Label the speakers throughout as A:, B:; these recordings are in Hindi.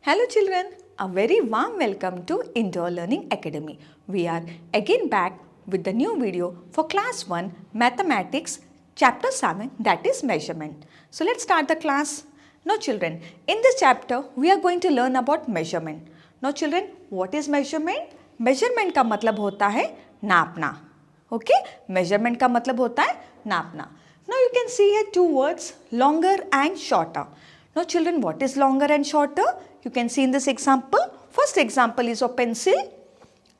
A: Hello children, a very warm welcome to Indoor Learning Academy. We are again back with the new video for class 1 mathematics chapter 7, that is measurement. So let's start the class. Now children, in this chapter we are going to learn about measurement. Now children, what is measurement? Measurement का मतलब होता है नापना. Okay? Measurement का मतलब होता है नापना. Now you can see here two words, longer and shorter. Now children, what is longer and shorter? You can see in this example. First example is of pencil,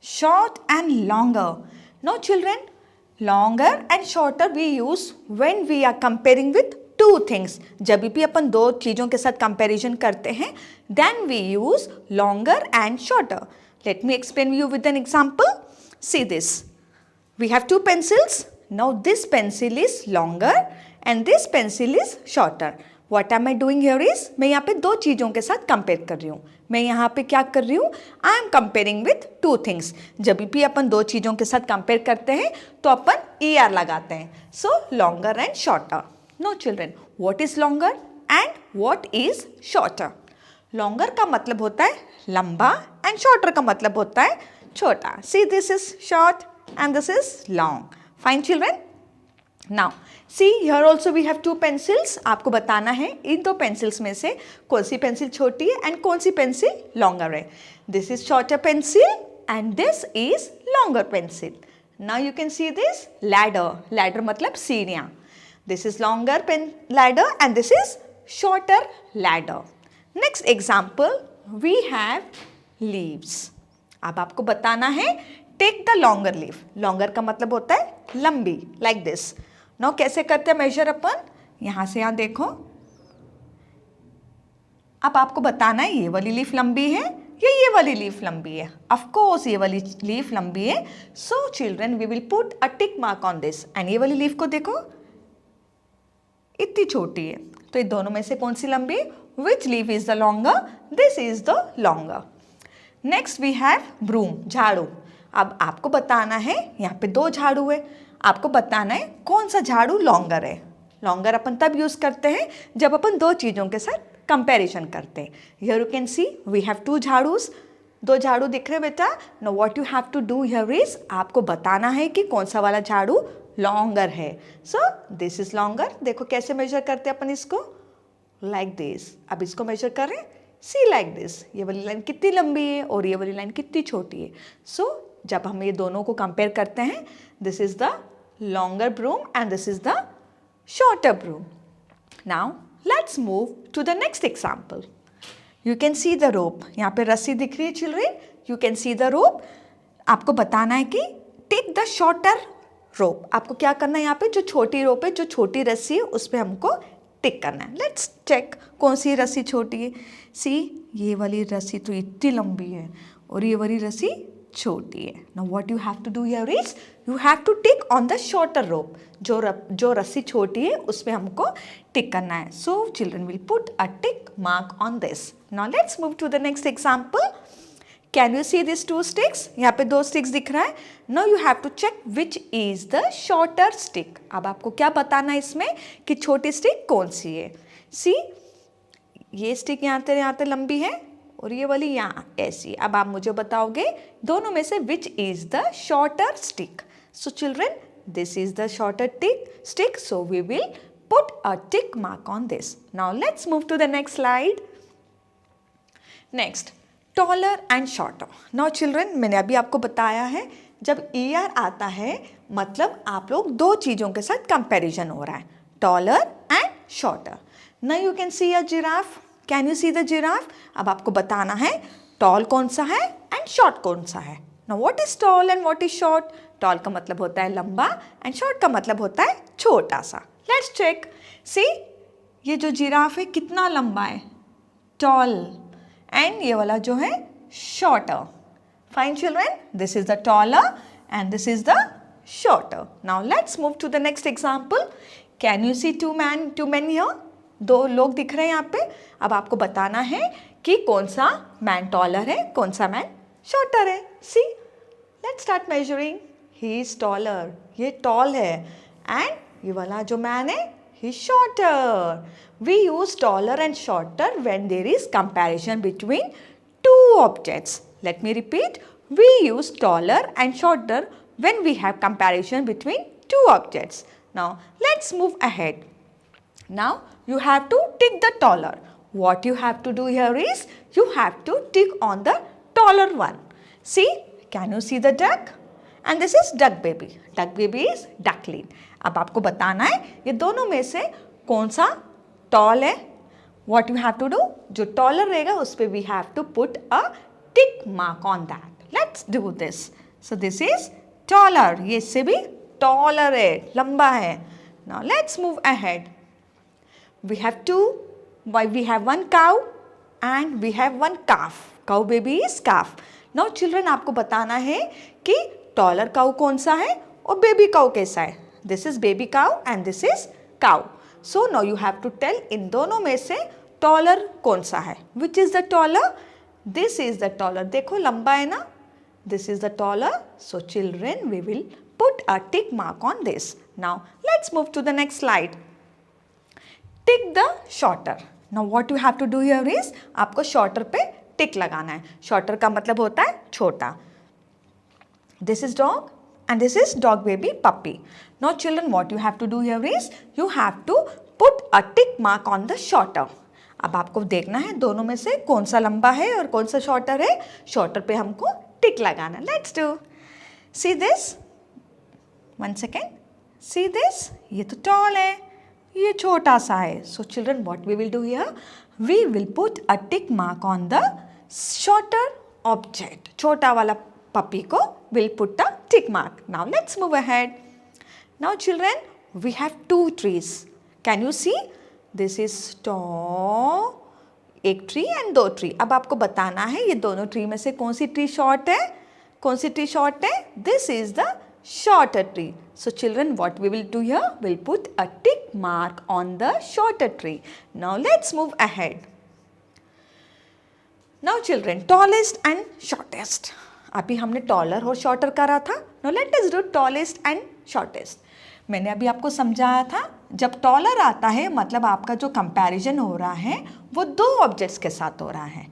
A: short and longer. Now children, longer and shorter we use when we are comparing with two things. जब भी अपन दो चीज़ों के साथ comparison करते हैं, then we use longer and shorter. Let me explain you with an example. See this. We have two pencils. Now this pencil is longer and this pencil is shorter. What am I doing here is, मैं यहाँ पे दो चीज़ों के साथ कंपेयर कर रही हूँ. मैं यहाँ पे क्या कर रही हूँ? I am comparing with two things. जब भी अपन दो चीज़ों के साथ कंपेयर करते हैं तो अपन ER लगाते हैं. So longer and shorter. No children, what is longer and what is shorter? Longer का मतलब होता है लंबा एंड शॉर्टर का मतलब होता है छोटा. सी this is short and this is long. Fine children? Now see here also we have two pencils. आपको बताना है इन दो पेंसिल्स में से कौन सी पेंसिल छोटी है एंड कौन सी पेंसिल लॉन्गर है. This is shorter pencil and this is longer pencil. Now you can see this ladder. Ladder मतलब सीढ़ियाँ. This is longer ladder and this is shorter ladder. Next example we have leaves. अब आपको बताना है take the longer leaf. Longer का मतलब होता है लंबी, लाइक दिस. नो कैसे करते हैं मेजर अपन? यहाँ से यहाँ देखो. अब आपको बताना है ये वाली लीफ लंबी है या ये वाली लीफ लंबी है. ऑफ कोर्स ये वाली लीफ लंबी है. So children we will put a tick mark on this. And ये वाली लीफ को देखो इतनी छोटी है. तो ये दोनों में से कौन सी लंबी है? Which leaf is the longer? This is the longer. Next we have broom, झाड़ू. अब आपको बताना है यहाँ पे दो झाड़ू है. आपको बताना है कौन सा झाड़ू लॉन्गर है. लॉन्गर अपन तब यूज़ करते हैं जब अपन दो चीज़ों के साथ कंपैरिजन करते हैं. Here you can see we have two झाड़ूस. दो झाड़ू दिख रहे बेटा. No what you have to do here is, आपको बताना है कि कौन सा वाला झाड़ू लॉन्गर है. So this is longer. देखो कैसे मेजर करते हैं अपन इसको, लाइक दिस. अब इसको मेजर करें. सी लाइक दिस. ये वाली लाइन कितनी लंबी है और ये वाली लाइन कितनी छोटी है. सो जब हम ये दोनों को कंपेयर करते हैं, this is the longer broom and this is the shorter broom. Now let's move to the next example. You can see the rope. यहाँ पे रस्सी दिख रही है children. You can see the rope. आपको बताना है कि टेक द शॉर्टर रोप. आपको क्या करना है यहाँ पे, जो छोटी रोप है, जो छोटी रस्सी है, उस पर हमको टिक करना है. लेट्स चेक कौन सी रस्सी छोटी है. सी ये वाली रस्सी तो इतनी लंबी है और ये वाली रस्सी छोटी है. Now what you have to do here is, you have to tick on the shorter rope. जो रस्सी छोटी है उस पर हमको टिक करना है. So children will put a tick mark on this. Now let's move to the next example. Can you see this two sticks? यहाँ पे दो स्टिक्स दिख रहा है. Now you have to check which is the shorter stick. अब आपको क्या बताना है इसमें कि छोटी स्टिक कौन सी है. सी ये स्टिक यहाँ से लंबी है और ये वाली यहाँ ऐसी. अब आप मुझे बताओगे दोनों में से which is the shorter stick. So children this is the shorter stick. So we will put a tick mark on this. Now let's move to the next slide. Next taller and shorter. Now children मैंने अभी आपको बताया है जब ER आता है मतलब आप लोग दो चीज़ों के साथ कंपैरिजन हो रहा है, taller and shorter. Now you can C a giraffe. Can you see the giraffe? अब आपको बताना है टॉल कौन सा है एंड शॉर्ट कौन सा है. Now what is tall and what is short? Tall का मतलब होता है लंबा एंड शॉर्ट का मतलब होता है छोटा सा. Let's check. सी ये जो जिराफ है कितना लंबा है, टॉल, एंड ये वाला जो है shorter. Fine children, this is the taller and this is the shorter. Now let's move to the next example. Can you see two man here? दो लोग दिख रहे हैं यहाँ पे. अब आपको बताना है कि कौन सा मैन टॉलर है, कौन सा मैन शॉर्टर है. See let's start measuring. He is taller. ये टॉल है एंड ये वाला जो मैन है He's shorter. We use taller and shorter when there is comparison between two objects. Let me repeat. We use taller and shorter when we have comparison between two objects. Now, let's move ahead. Now, you have to tick the taller. What you have to do here is, you have to tick on the taller one. See, can you see the duck? And this is duck baby. Duck baby is duckling. अब आपको बताना है ये दोनों में से कौन सा tall है. What you have to do? जो taller रहेगा उस पे we have to put a tick mark on that. Let's do this. So this is taller. ये इससे भी taller है, लंबा है. Now let's move ahead. We have we have one cow and we have one calf. Cow baby is calf. Now children आपको बताना है कि taller cow कौन सा है और baby cow कैसा है. This is baby cow and this is cow. So now you have to tell इन दोनों में से taller कौन सा है. Which is the taller? This is the taller. देखो लंबा है ना. This is the taller. So children, we will put a tick mark on this. Now let's move to the next slide. Tick the shorter. Now what you have to do here is, आपको shorter पे tick लगाना है. Shorter का मतलब होता है छोटा. This is dog and this is dog baby puppy. Now children, what you have to do here is, you have to put a tick mark on the shorter. अब आपको देखना है दोनों में से कौन सा लंबा है और कौन सा शॉर्टर है. शॉर्टर पे हमको टिक लगाना. Let's do. See this. One second. See this. ये तो टॉल है, ये छोटा सा है. So children, what we will do here, we will put a tick mark on the shorter object. छोटा वाला पपी को will put the tick mark. Now let's move ahead. Now children, we have two trees. Can you see? This is एक ट्री एंड दो ट्री. अब आपको बताना है ये दोनों ट्री में से कौन सी ट्री शॉर्ट है, कौन सी ट्री शॉर्ट है. This is the shorter tree. So children, what we will do here, we'll put a tick mark on the shorter tree. Now let's move ahead. Now children, tallest and shortest. अभी हमने taller और shorter करा था. Now let us do tallest and shortest. मैंने अभी आपको समझाया था, जब taller आता है मतलब आपका जो comparison हो रहा है वो दो objects के साथ हो रहा है.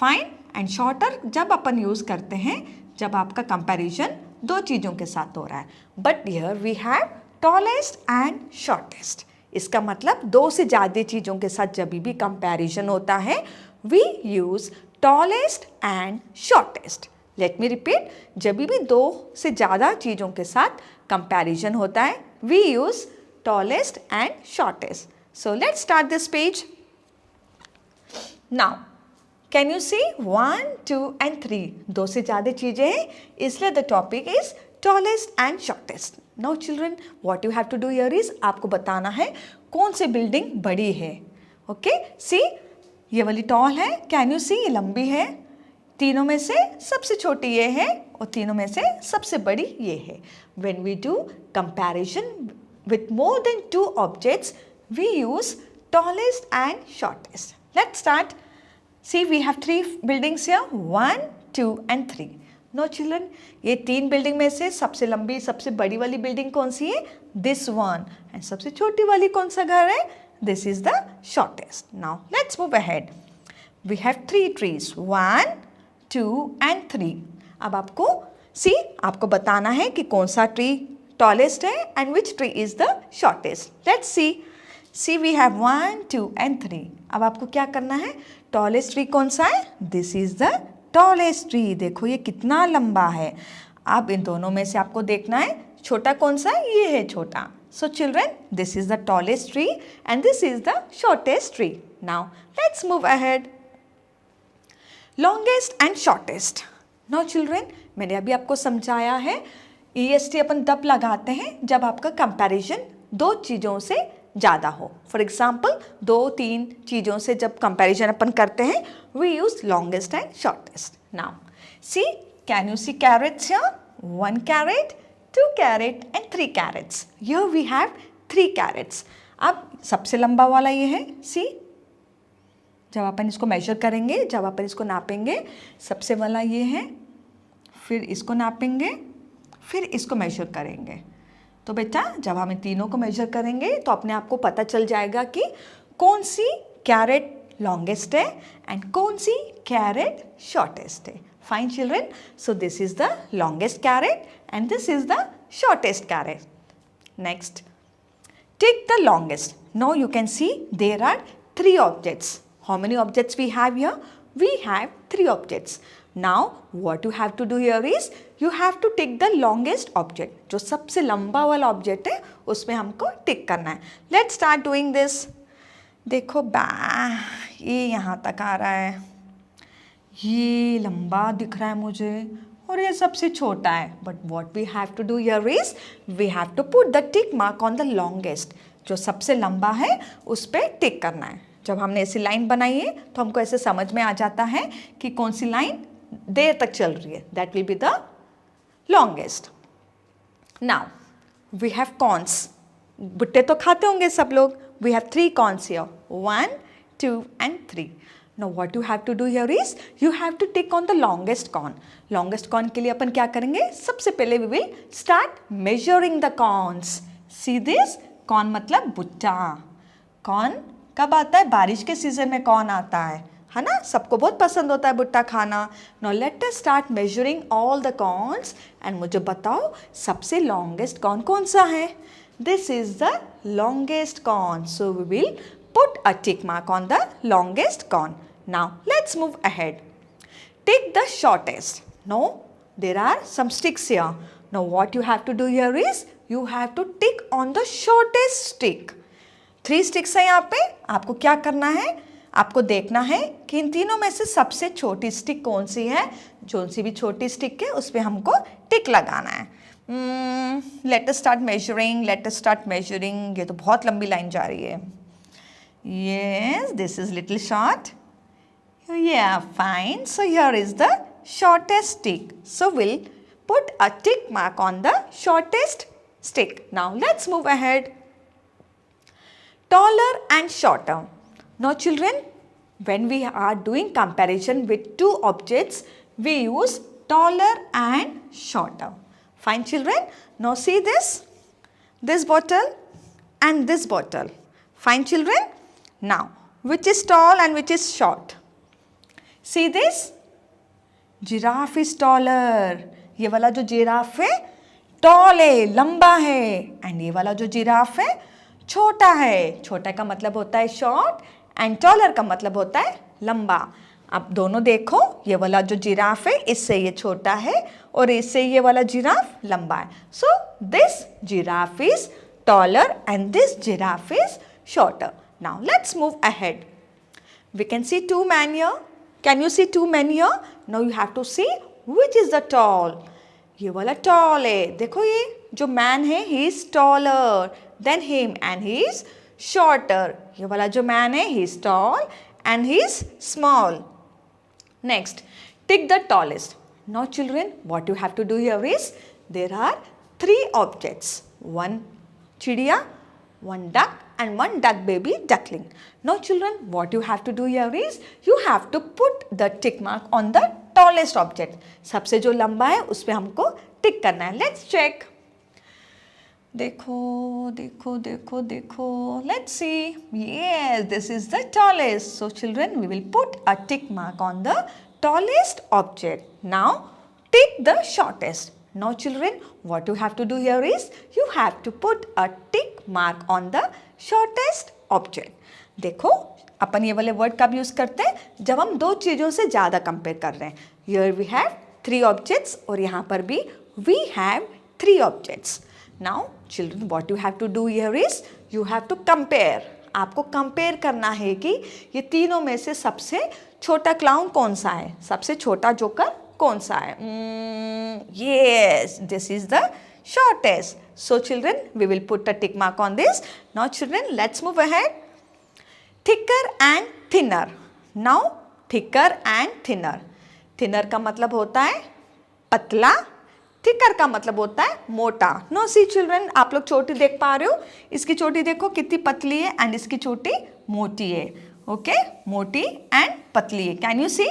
A: Fine. And shorter जब अपन यूज़ करते हैं जब आपका comparison दो चीज़ों के साथ हो रहा है. But here we have tallest and shortest. इसका मतलब दो से ज़्यादा चीज़ों के साथ जब भी कंपैरिजन होता है we use tallest and shortest. Let me repeat. जब भी दो से ज़्यादा चीज़ों के साथ कंपैरिजन होता है we use tallest and shortest. So let's start this page. Now can you see 1, 2 and 3. दो से ज़्यादा चीज़ें हैं इसलिए the topic is tallest and shortest. Now children, what you have to do here is, आपको बताना है कौन सी बिल्डिंग बड़ी है. ओके, सी ये वाली टॉल है. कैन यू सी? ये लंबी है. तीनों में से सबसे छोटी ये है और तीनों में से सबसे बड़ी ये है. When we do comparison with more than two objects we use tallest and shortest. Let's start. See, we have 3 buildings here, 1, 2 and 3. Now children, ये 3 बिल्डिंग में से सबसे लंबी सबसे बड़ी वाली बिल्डिंग कौन सी है? This one. And सबसे छोटी वाली कौन सा घर है? This is the shortest. Now let's move ahead. We have 3 trees, 1, 2 and 3. अब आपको आपको बताना है कि कौन सा ट्री tallest है and which tree is the shortest. Let's see. See, we have 1, 2 and 3. अब आपको क्या करना है? टॉलेस्ट ट्री कौन सा है? This is the tallest tree. देखो ये कितना लंबा है. अब इन दोनों में से आपको देखना है छोटा कौन सा है. ये है छोटा. सो children, this is the tallest tree and this is the shortest tree. Now let's move ahead. Longest and shortest. Now children, मैंने अभी आपको समझाया है EST अपन तब लगाते हैं जब आपका कंपैरिजन दो चीज़ों से ज़्यादा हो. फॉर एग्जाम्पल 2-3 चीज़ों से जब कंपैरिजन अपन करते हैं we use longest and shortest. Now see, can you see carrots here? 1 carrot, 2 carrot and 3 carrots. Here we have 3 carrots. अब सबसे लंबा वाला ये है. सी, जब अपन इसको मेजर करेंगे, जब अपन इसको नापेंगे, सबसे वाला ये है, फिर इसको नापेंगे, फिर इसको मेजर करेंगे. तो बेटा जब हम इन तीनों को मेजर करेंगे तो अपने आप को पता चल जाएगा कि कौन सी कैरेट लॉन्गेस्ट है एंड कौन सी कैरेट शॉर्टेस्ट है. Fine children, so this is the longest carrot and this is the shortest carrot. Next, take the longest. Now you can see there are 3 objects. How many objects we have here? We have 3 objects. Now what you have to do here is you have to take the longest object. जो सबसे लंबा वाला ऑब्जेक्ट है उसमें हमको टिक करना है. Let's start doing this. देखो ये यहाँ तक आ रहा है, ये लंबा दिख रहा है मुझे और ये सबसे छोटा है. But what we have to do here is we have to put the tick mark on the longest. जो सबसे लंबा है उस पर टिक करना है. जब हमने ऐसी लाइन बनाई है तो हमको ऐसे समझ में आ जाता है कि कौन सी लाइन देर तक चल रही है. That will be the longest. Now we have corns. भुट्टे तो खाते होंगे सब लोग. We have 3 corns here, 1, 2 and 3. Now what you have to do here is you have to tick on the longest corn. Longest corn के लिए अपन क्या करेंगे? सबसे पहले we will start measuring the corns. See this? Corn मतलब भुट्टा. Corn कब आता है? बारिश के सीजन में corn आता है ना? सबको बहुत पसंद होता है भुट्टा खाना. Now let us start measuring all the corns and मुझे बताओ सबसे longest corn कौन सा है? This is the longest corn. So we will put a tick mark on the longest corn. Now let's move ahead. Take the shortest. Now there are some sticks here. Now what you have to do here is you have to tick on the shortest stick. 3 sticks है यहाँ पे. आपको क्या करना है? आपको देखना है कि इन तीनों में से सबसे छोटी स्टिक कौन सी है. जो सी भी छोटी स्टिक है उस पर हमको टिक लगाना है. Let us start measuring. Let us start measuring. ये तो बहुत लंबी लाइन जा रही है. Yes, this is little short. Yeah, fine. So here is the shortest stick. So we'll put a tick mark on the shortest stick. Now let's move ahead. Taller and shorter. Now children, when we are doing comparison with 2 objects, we use taller and shorter. Fine children. Now see this bottle and this bottle. Fine children. Now which is tall and which is short? See this? Giraffe is taller. ये वाला जो जिराफ है tall है, लंबा है. एंड ये वाला जो जिराफ है छोटा है. छोटा का मतलब होता है short एंड taller का मतलब होता है लंबा. अब दोनों देखो, ये वाला जो जिराफ है इससे ये छोटा है और इससे ये वाला जिराफ लंबा है. So this giraffe is taller and this giraffe is shorter. Now let's move ahead. We can see 2 men here. Can you see 2 men here? Now you have to see which is the tall. ये वाला tall है. देखो ये जो man है he is taller than him and he is shorter. ये वाला जो man है he is tall and he is small. Next, tick the tallest. Now children, what you have to do here is there are 3 objects. 1 चिड़िया, 1 duck and 1 duck baby duckling. Now children, what you have to do here is you have to put the tick mark on the tallest object. सबसे जो लंबा है उस पे हमको टिक करना है. Let's check. देखो देखो देखो देखो. Let's see. Yes, this is the tallest. So children, we will put a tick mark on the tallest object. Now tick the shortest. Now children, what you have to do here is you have to put a tick mark on the shortest object. देखो अपन ये वाले वर्ड कब यूज करते हैं जब हम 2 चीज़ों से ज़्यादा कंपेयर कर रहे हैं. Here we have 3 objects और यहाँ पर भी we have 3 objects. Now children, what you have to do here is you have to compare. आपको कंपेयर करना है कि ये तीनों में से सबसे छोटा क्लाउन कौन सा है, सबसे छोटा जोकर कौन सा है. Yes, this is the shortest. So children, we will put a tick mark on this. Now children, let's move ahead. Thicker and thinner. Now thicker and thinner. Thinner का मतलब होता है पतला, थिकर का मतलब होता है मोटा. नो सी चिल्ड्रन, आप लोग चोटी देख पा रहे हो. इसकी चोटी देखो कितनी पतली है एंड इसकी चोटी मोटी है. ओके, मोटी एंड पतली है. कैन यू सी?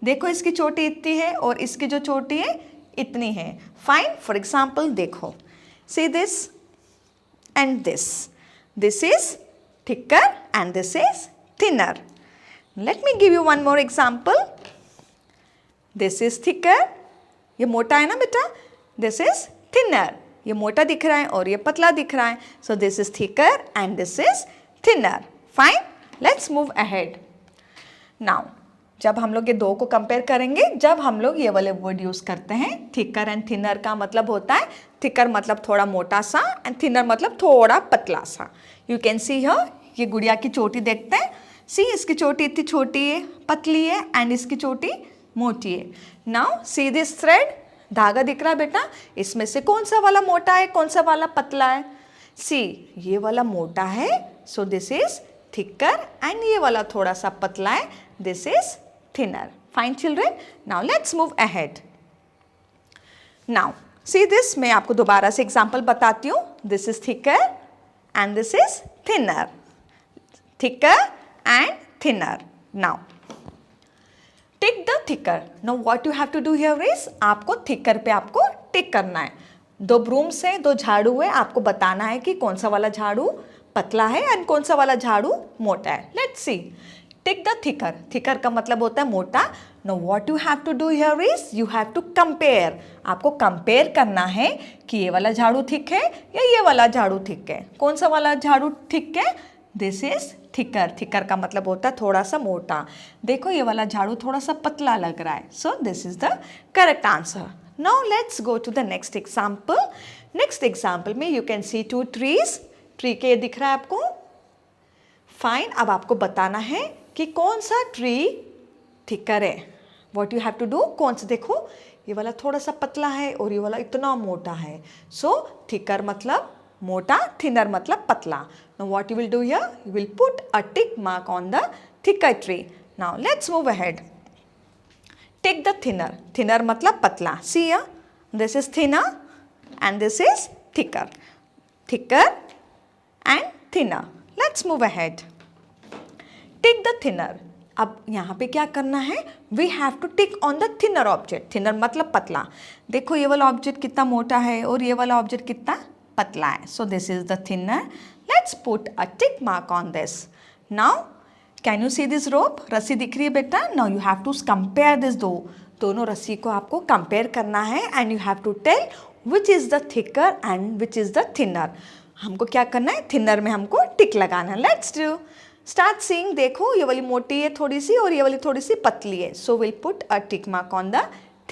A: देखो इसकी चोटी इतनी है और इसकी जो चोटी है इतनी है. फाइन. फॉर एग्जाम्पल देखो, see this. and this. This is thicker and this is thinner. Let me give you one more example. This is thicker. ये मोटा है ना बेटा? This is thinner. ये मोटा दिख रहा है और ये पतला दिख रहा है. So this is thicker and this is thinner. Fine. Let's move ahead. Now, जब हम लोग ये दो को कंपेयर करेंगे, जब हम लोग ये वाले वर्ड यूज़ करते हैं, थिकर एंड थिनर का मतलब होता है, थिकर मतलब थोड़ा मोटा सा एंड थिनर मतलब थोड़ा पतला सा. यू कैन सी हियर, ये गुड़िया की चोटी देखते हैं. सी, इसकी चोटी इतनी छोटी है, पतली है एंड इसकी चोटी मोटी है. नाउ सी दिस थ्रेड, धागा दिख रहा है बेटा, इसमें से कौन सा वाला मोटा है, कौन सा वाला पतला है? सी, ये वाला मोटा है, so this is thicker and ये वाला थोड़ा सा पतला है, this is thinner. Fine children. Now let's move ahead. Now see this, मैं आपको दोबारा से एग्जाम्पल बताती हूँ. This is thicker and this is thinner. Thicker and thinner. Now tick the thicker. Now what you have to do here is, आपको thicker पे आपको टिक करना है. दो ब्रूम्स हैं, दो झाड़ू है, आपको बताना है कि कौन सा वाला झाड़ू पतला है एंड कौन सा वाला झाड़ू मोटा है. Let's see. Tick the thicker. Thicker का मतलब होता है मोटा. No what you have to do here is, you have to compare. आपको कंपेयर करना है कि ये वाला झाड़ू थिक है या ये वाला झाड़ू थिक है. कौन सा वाला झाड़ू थिक है? This is thicker. थिकर का मतलब होता है थोड़ा सा मोटा. देखो ये वाला झाड़ू थोड़ा सा पतला लग रहा है. So this is the correct answer. Now let's go to the next example. Next example में you can see two trees. Tree के दिख रहा है आपको. फाइन. अब आपको बताना है कि कौन सा ट्री थिकर है. What you have to do, कौन सा, देखो ये वाला थोड़ा सा पतला है और ये वाला इतना मोटा है. सो थिकर मतलब मोटा, थिनर मतलब पतला. Now what you will do here, you will put a tick mark on the thicker tree. Now let's move ahead. Tick the thinner. Thinner मतलब पतला. See here, this is thinner and this is thicker. Thicker and thinner. Let's move ahead. Tick the thinner. अब यहाँ पे क्या करना है, we have to tick on the thinner object. Thinner मतलब पतला. देखो ये वाला ऑब्जेक्ट कितना मोटा है और ये वाला ऑब्जेक्ट कितना पतला है. So this is the thinner. Let's put a tick mark on this. Now can you see this rope. रस्सी दिख रही है बेटा. Now you have to compare this दोनों रस्सी को आपको कंपेयर करना है and you have to tell which is the thicker and which is the thinner. हमको क्या करना है, थिनर में हमको टिक लगाना है. Let's do. Start seeing. देखो ये वाली मोटी है थोड़ी सी और ये वाली थोड़ी सी पतली है. So will put a tick mark on the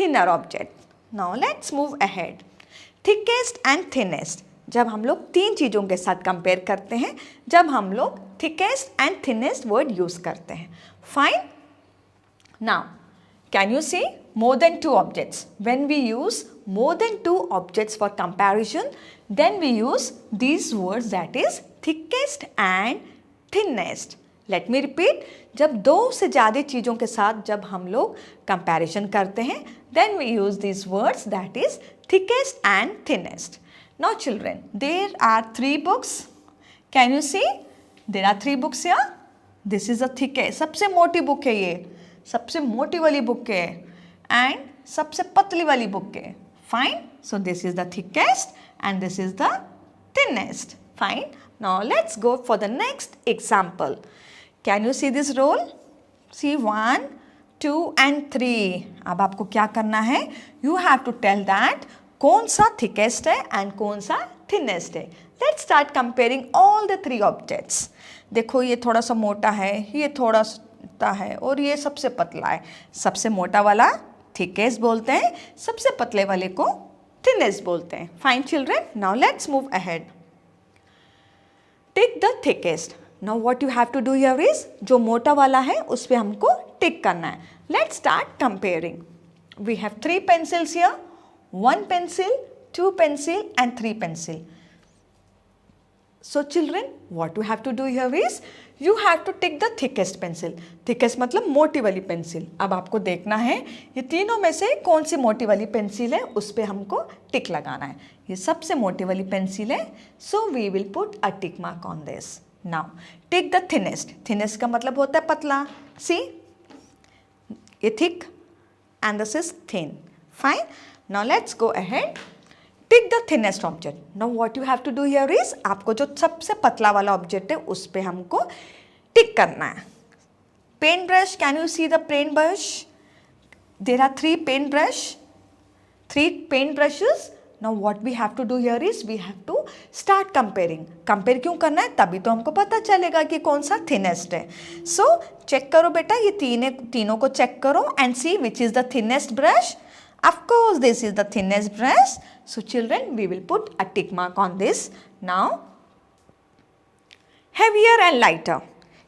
A: thinner object. Now let's move ahead. Thickest and thinnest. जब हम लोग तीन चीज़ों के साथ कंपेयर करते हैं, जब हम लोग thickest and thinnest word use करते हैं. Fine. Now can you see more than two objects. When we use more than two objects for comparison, then we use these words, that is thickest and thinnest. Let me repeat. जब दो से ज़्यादा चीज़ों के साथ जब हम लोग कंपैरिजन करते हैं, then we use these words, that is thickest and thinnest. Now children, there are three books. Can you see? There are three books here. This is the thickest. सबसे मोटी बुक है ये, सबसे मोटी वाली बुक है एंड सबसे पतली वाली बुक है. Fine. So this is the thickest and this is the thinnest. Fine. Now let's go for the next example. Can you see this roll? See 1, 2 and 3. अब आपको क्या करना है, you have to tell that कौन सा थिकेस्ट है एंड कौन सा थिनेस्ट है. Let's start comparing all the three objects. देखो ये थोड़ा सा मोटा है, ये थोड़ा सा है और ये सबसे पतला है. सबसे मोटा वाला थिकेस्ट बोलते हैं, सबसे पतले वाले को थिनेस्ट बोलते हैं. Fine children. Now let's move ahead. Tick the thickest. Now what you have to do here is, जो मोटा वाला है उस पर हमको टिक करना है. Let's start comparing. We have 3 pencils here. 1 pencil, 2 pencil and 3 pencil. So children, what you have to do here is, you have to take the thickest pencil. thickest मतलब मोटी वाली पेंसिल. अब आपको देखना है ये तीनों में से कौन सी मोटी वाली पेंसिल है, उस पर हमको टिक लगाना है. ये सबसे मोटी वाली पेंसिल है, so we will put a tick mark on this. Now take the thinnest. thinnest का मतलब होता है पतला. See, ये thick and this is thin. Fine. Now let's go ahead. Tick the thinnest object. Now what you have to do here is, आपको जो सबसे पतला वाला ऑब्जेक्ट है उस पे हमको टिक करना है। Paint brush, can you see the paint brush? There are 3 paint brush, 3 paint brushes. Now what we have to do here is we have to start comparing. Compare क्यों करना है? तभी तो हमको पता चलेगा कि कौन सा थिनेस्ट है। सो चेक करो बेटा, ये तीनों को चेक करो and see which is the thinnest brush. Of course, this is the thinnest brush. So children, we will put a tick mark on this. Now, heavier and lighter.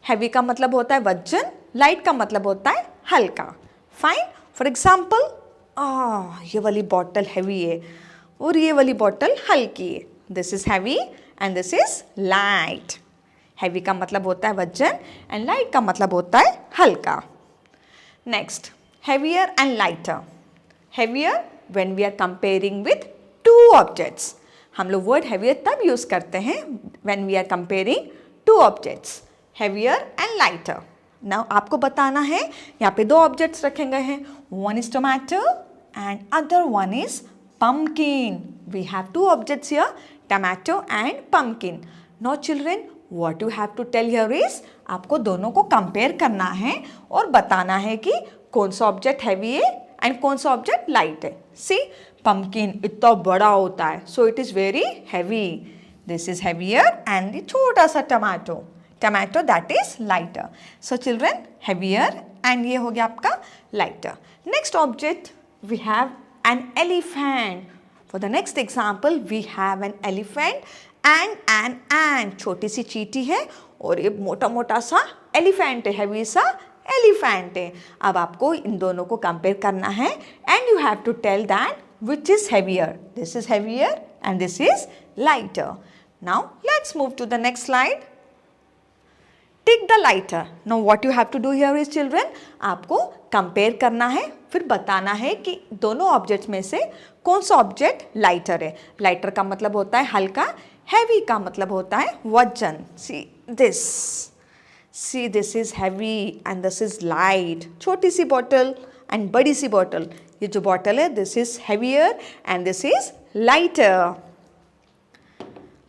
A: Heavy का मतलब होता है वजन, light का मतलब होता है हल्का। Fine. For example, ये वाली बॉटल heavy है और ये वाली बॉटल हल्की है। This is heavy and this is light. Heavy का मतलब होता है वजन and light का मतलब होता है हल्का। Next, heavier and lighter. Heavier when we are comparing with 2 objects. हम लोग वर्ड heavier तब यूज करते हैं when we are comparing 2 objects. Heavier and lighter. Now आपको बताना है, यहाँ पे 2 ऑब्जेक्ट्स रखे गए हैं. One is tomato and other one is pumpkin. We have 2 objects here, tomato and pumpkin. Now children, what you have to tell here is आपको दोनों को कंपेयर करना है और बताना है कि कौन सा ऑब्जेक्ट हैवी है एंड कौन सा ऑब्जेक्ट लाइट है। सी, पंपकिन इतना बड़ा होता है, so it is very heavy. This is heavier and the छोटा सा tomato that is lighter. So children, heavier and ये हो गया आपका lighter. Next object we have an elephant. For the next example we have an elephant and an ant. छोटी सी चींटी है और ये मोटा मोटा सा एलिफेंट है, हैवी सा एलिफेंट है। अब आपको इन दोनों को कंपेयर करना है and you have to tell that which is heavier. This is heavier and this is lighter. Now let's move to the next slide. Tick the lighter. Now what you have to do here is children, आपको कंपेयर करना है, फिर बताना है कि दोनों ऑब्जेक्ट्स में से कौन सा ऑब्जेक्ट लाइटर है। लाइटर का मतलब होता है हल्का, हैवी का मतलब होता है वजन। See this, See, this is heavy and this is light. छोटी सी बॉटल and बड़ी सी बॉटल। ये जो बॉटल है, this is heavier and this is lighter.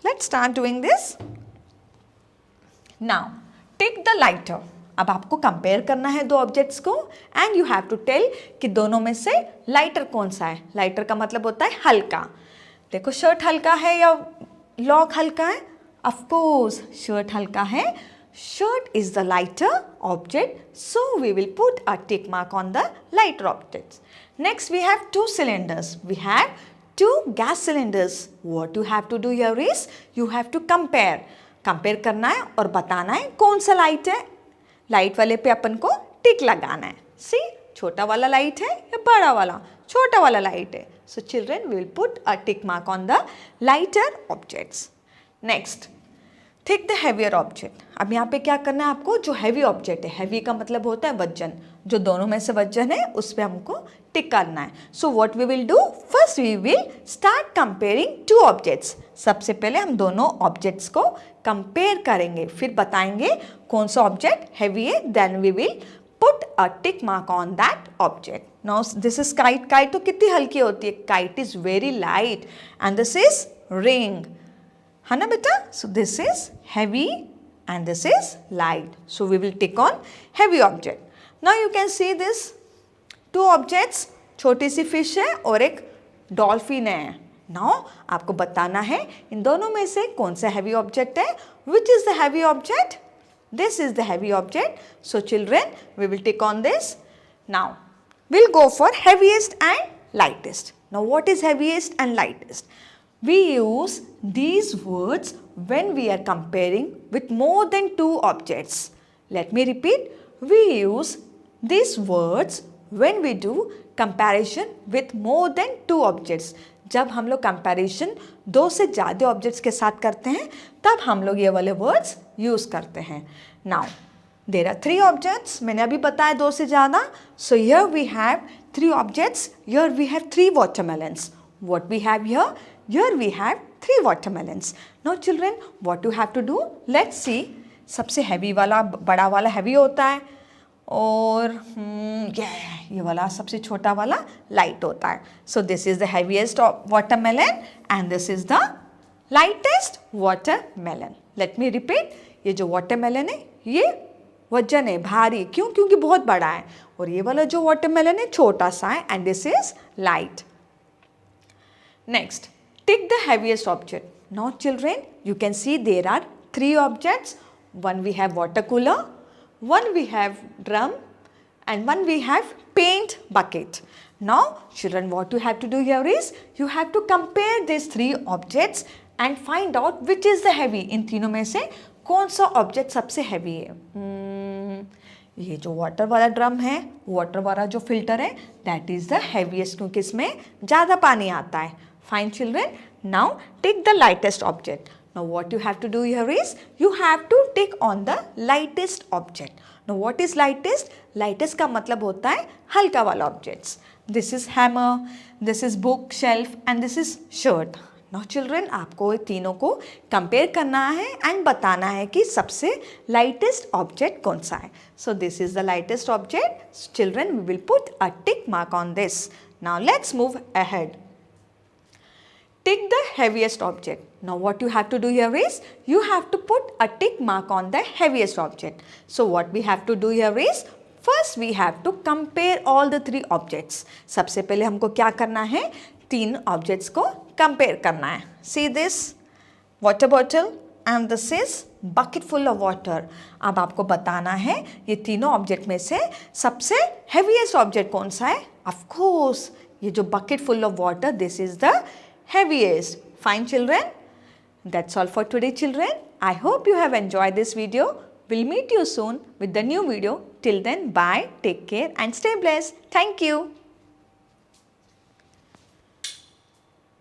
A: Let's start doing this. Now, take the lighter. अब आपको कंपेयर करना है 2 ऑब्जेक्ट्स को and you have to tell कि दोनों में से लाइटर कौन सा है। लाइटर का मतलब होता है हल्का। देखो, शर्ट हल्का है या लॉक हल्का है? Of course, शर्ट हल्का है। Shirt is the lighter object, so we will put a tick mark on the lighter objects. Next, we have 2 cylinders. We have 2 gas cylinders. What you have to do here is you have to compare. Compare करना है और बताना है कौन सा लाइट है। लाइट वाले पे अपन को टिक लगाना है। See, छोटा वाला लाइट है या बड़ा वाला? छोटा वाला लाइट है। So children, we will put a tick mark on the lighter objects. Next, thick the heavier object. अब यहाँ पे क्या करना है आपको, जो हैवी ऑब्जेक्ट है, हैवी का मतलब होता है वजन, जो दोनों में से वजन है उस पर हमको टिक करना है। So what we will do, first we will start comparing 2 objects. सबसे पहले हम दोनों ऑब्जेक्ट्स को कंपेयर करेंगे, फिर बताएंगे कौन सा ऑब्जेक्ट हैवी है, then we will put a tick mark on that object. Now this is kite. Kite तो कितनी हल्की होती है, kite is very light and this is ring, है ना बेटा? So this is heavy and this is light. So we will tick on heavy object. Now you can see this 2 objects, छोटी सी फिश है और एक डॉल्फिन है। Now आपको बताना है इन दोनों में से कौन सा heavy object है। Which is the heavy object? This is the heavy object. So children, we will tick on this. Now we'll go for heaviest and lightest. Now what is heaviest and lightest? We use these words when we are comparing with more than 2 objects. Let me repeat. We use these words when we do comparison with more than 2 objects. जब हम लोग कंपैरिजन 2 से ज़्यादा ऑब्जेक्ट्स के साथ करते हैं तब हम लोग ये वाले वर्ड्स यूज़ करते हैं। Now, there are 3 objects. मैंने अभी बताया 2 से ज़्यादा. So here we have 3 objects. Here we have 3 watermelons. What we have here? Here we have 3 watermelons. Now children, what you have to do? Let's see. सबसे हैवी वाला, बड़ा वाला हैवी होता है और ये ये वाला सबसे छोटा वाला लाइट होता है. So this is the heaviest watermelon and this is the lightest watermelon. Late me repeat, ये जो वाटरमेलन है ये वजन है, भारी. क्यों? क्योंकि बहुत बड़ा है. और ये वाला जो वाटरमेलन है छोटा सा है and this is light. Next, tick the heaviest object. Now children, you can see there are 3 objects. One we have water cooler, one we have drum, and one we have paint bucket. Now children, what you have to do here is you have to compare these 3 objects and find out which is the heavy. इन तीनों में से कौन सा ऑब्जेक्ट सबसे हैवी है? ये जो वाटर वाला ड्रम है, वाटर वाला जो फिल्टर है, दैट इज द हैवीएस्ट क्योंकि इसमें ज़्यादा पानी आता है. Fine children, now take the lightest object. Now what you have to do here is you have to take on the lightest object. Now what is lightest? Lightest का मतलब होता है हल्का वाला objects. This is hammer, this is book shelf and this is shirt. Now children, आपको तीनों को compare करना है and बताना है कि सबसे lightest object कौन सा है. So this is the lightest object. Children, we will put a tick mark on this. Now let's move ahead. Tick the heaviest object. Now what you have to do here is you have to put a tick mark on the heaviest object. So what we have to do here is first we have to compare all the 3 objects. सबसे पहले हमको क्या करना है? 3 objects को compare करना है. See this water bottle and this is bucket full of water. अब आपको बताना है ये तीनों object में से सबसे heaviest object कौन सा है? Of course, ये जो bucket full of water, this is the heaviest. Fine children, that's all for today children. I hope you have enjoyed this video. We'll meet you soon with the new video. Till then, bye, take care and stay blessed. Thank you.